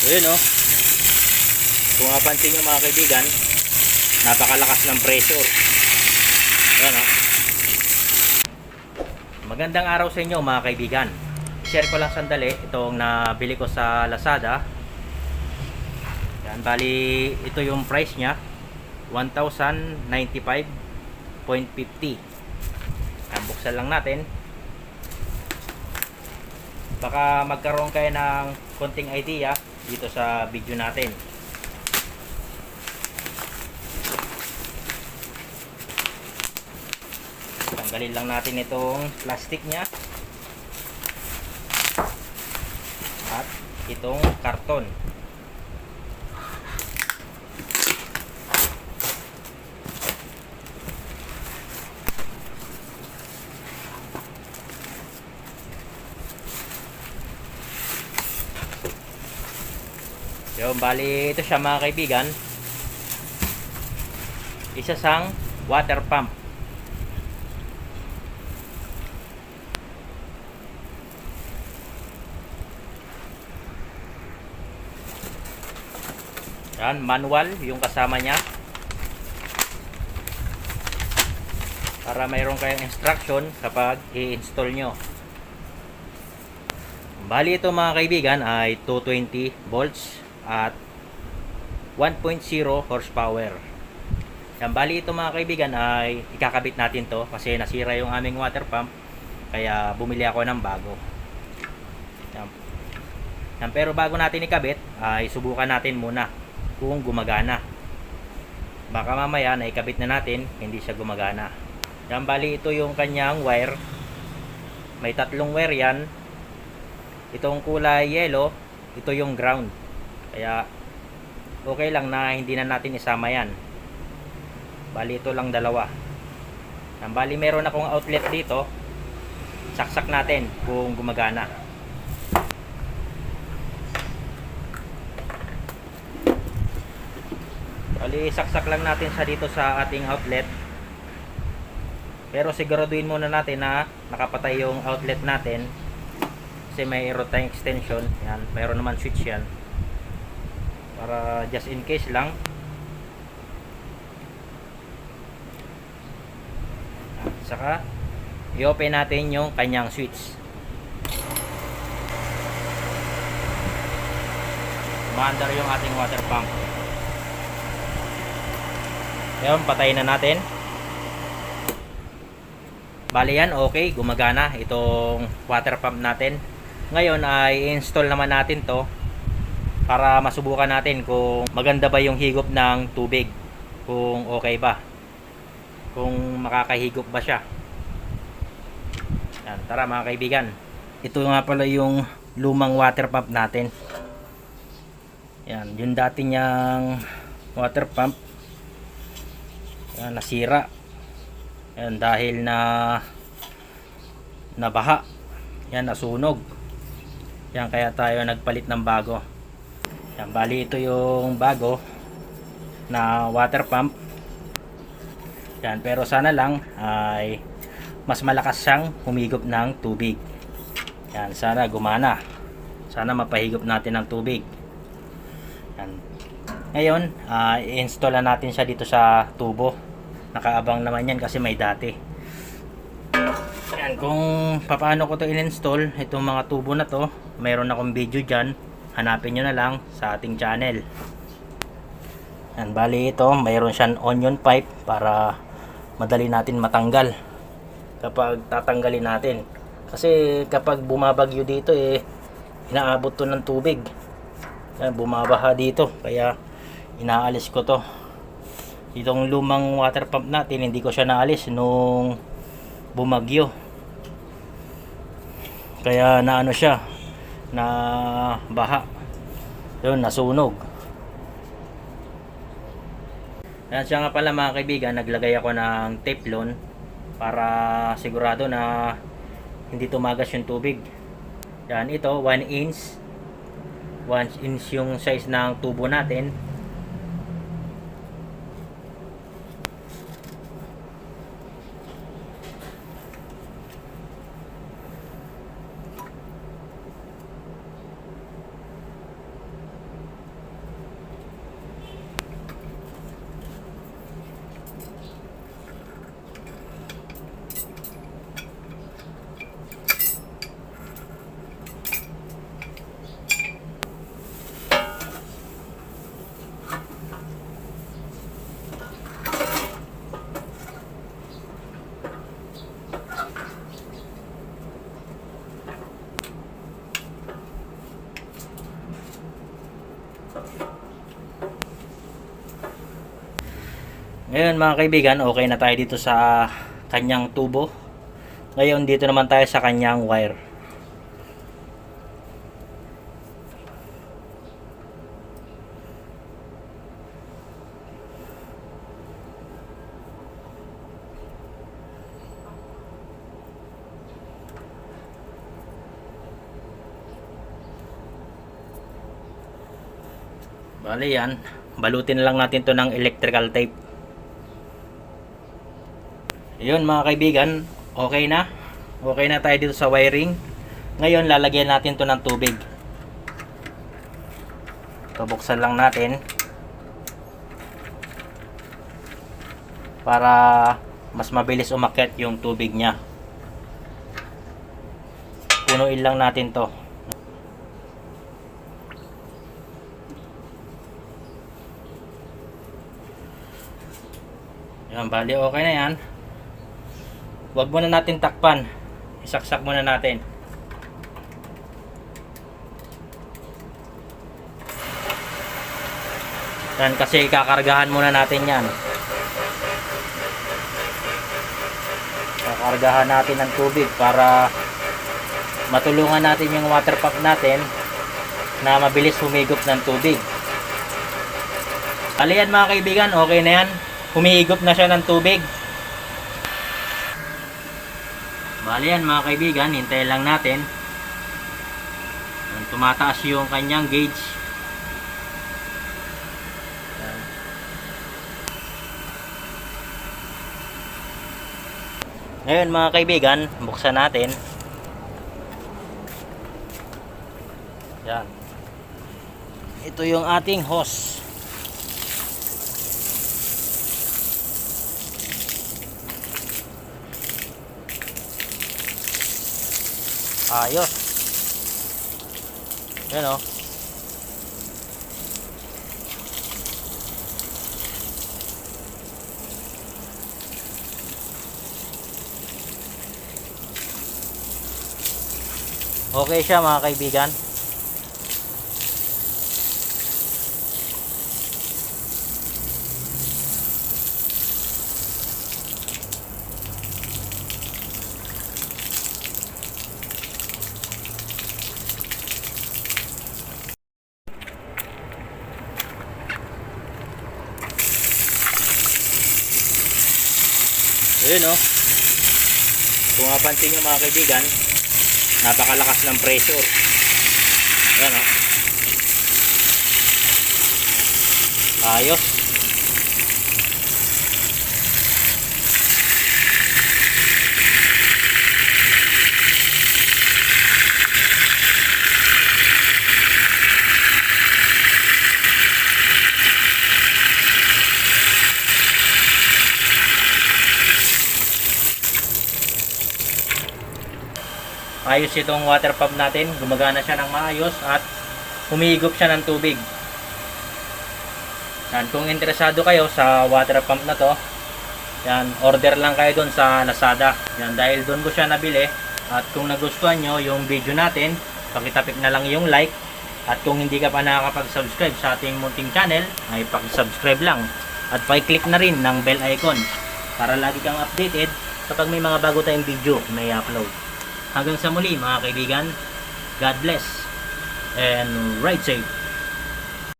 Ayun oh. Kung mapansin nyo mga kaibigan, napakalakas ng pressure. Ayan oh. Magandang araw sa inyo mga kaibigan. Share ko lang sandali itong nabili ko sa Lazada. Yan, bali ito yung price nya, 1,095.50. Yan, buksan lang natin. Baka magkaroon kayo ng konting idea dito sa video natin. Tanggalin lang natin itong plastic nya at itong karton. Yung bali ito siya mga kaibigan, isa sang water pump. Yan, manual yung kasama niya para mayroon kayong instruction kapag i-install nyo. Bali ito mga kaibigan ay 220 volts at 1.0 horsepower. Yan, bali ito mga kaibigan ay ikakabit natin to kasi nasira yung aming water pump, kaya bumili ako ng bago. Yan. Yan, pero bago natin ikabit ay subukan natin muna kung gumagana. Baka mamaya na ikabit na natin hindi siya gumagana. Yan, bali ito yung kanyang wire. May tatlong wire yan. Itong kulay yellow, ito yung ground. Kaya okay lang na hindi na natin isama yan. Bali ito lang dalawa. Yan, bali meron akong outlet dito. Saksak natin kung gumagana. Bali saksak lang natin sa dito sa ating outlet. Pero siguraduhin muna natin na nakapatay yung outlet natin. Kasi may rotary extension. Yan, mayroon naman switch yan. Para just in case lang. At saka i-open natin yung kanyang switch. Umaandar yung ating water pump. Yan, patayin na natin. Bali yan, okay, gumagana itong water pump natin. Ngayon ay install naman natin to para masubukan natin kung maganda ba yung higop ng tubig, kung okay ba, kung makakahigop ba siya. Yan, tara mga kaibigan. Ito nga pala yung lumang water pump natin. Yan, yung dati niyang water pump, yan, nasira. Yan, dahil na nabaha. Yan, nasunog. Yan, kaya tayo nagpalit ng bago. Yan, bali ito yung bago na water pump. Yan, pero sana lang ay mas malakas siyang humigop ng tubig. Yan, sana gumana. Sana mapahigop natin ng tubig. Yan. Ngayon, i-install na natin siya dito sa tubo. Nakaabang naman yan kasi may dati. Yan, kung paano ko to in-install, itong mga tubo na to, mayroon akong video dyan. Hanapin nyo na lang sa ating channel. Yan, bali ito, mayroon siyang onion pipe para madali natin matanggal kapag tatanggalin natin. Kasi kapag bumabagyo dito inaabot to ng tubig. Yan, bumabaha dito, kaya inaalis ko to. Itong lumang water pump natin, hindi ko siya naalis nung bumagyo. Kaya naano siya, na baha. Yun, nasunog. Yan siya nga pala mga kaibigan, naglagay ako ng teflon para sigurado na hindi tumagas yung tubig. Yan, ito 1 inch. 1 inch yung size ng tubo natin. Ngayon mga kaibigan, okay na tayo dito sa kanyang tubo. Ngayon dito naman tayo sa kanyang wire. Bale yan, balutin lang natin to ng electrical tape. Yun mga kaibigan, okay na. Okay na tayo dito sa wiring. Ngayon lalagyan natin to ng tubig. Buksan lang natin para mas mabilis umakyat yung tubig niya. Punuin lang natin to. Yan, bali okay na yan. Huwag muna natin takpan. Isaksak muna natin. Yan, kasi kakargahan muna natin yan. Kakargahan natin ng tubig para matulungan natin yung water pump natin na mabilis humigop ng tubig. Bali yan mga kaibigan, okay na yan. Humihigop na siya ng tubig. Bali yan mga kaibigan, hintayin lang natin. Tumataas yung kanyang gauge. Ngayon mga kaibigan, buksan natin. Yan. Ito yung ating hose. Ayos. Yan o. Okay siya mga kaibigan. Ayun o. Kung mapansin nyo mga kaibigan, napakalakas ng pressure. Ayan o. Ayos. Ayos itong water pump natin, gumagana siya ng maayos at humihigop siya ng tubig. Yan, kung interesado kayo sa water pump na to, yan, order lang kayo doon sa Lazada. Yan, dahil doon ko siya nabili. At kung nagustuhan nyo yung video natin, pakitapik na lang yung like. At kung hindi ka pa nakakapag-subscribe sa ating munting channel, ay pakisubscribe lang. At pakiclick na rin ng bell icon para lagi kang updated kapag may mga bago tayong video na i-upload. Hanggang sa muli mga kaibigan, God bless and ride safe.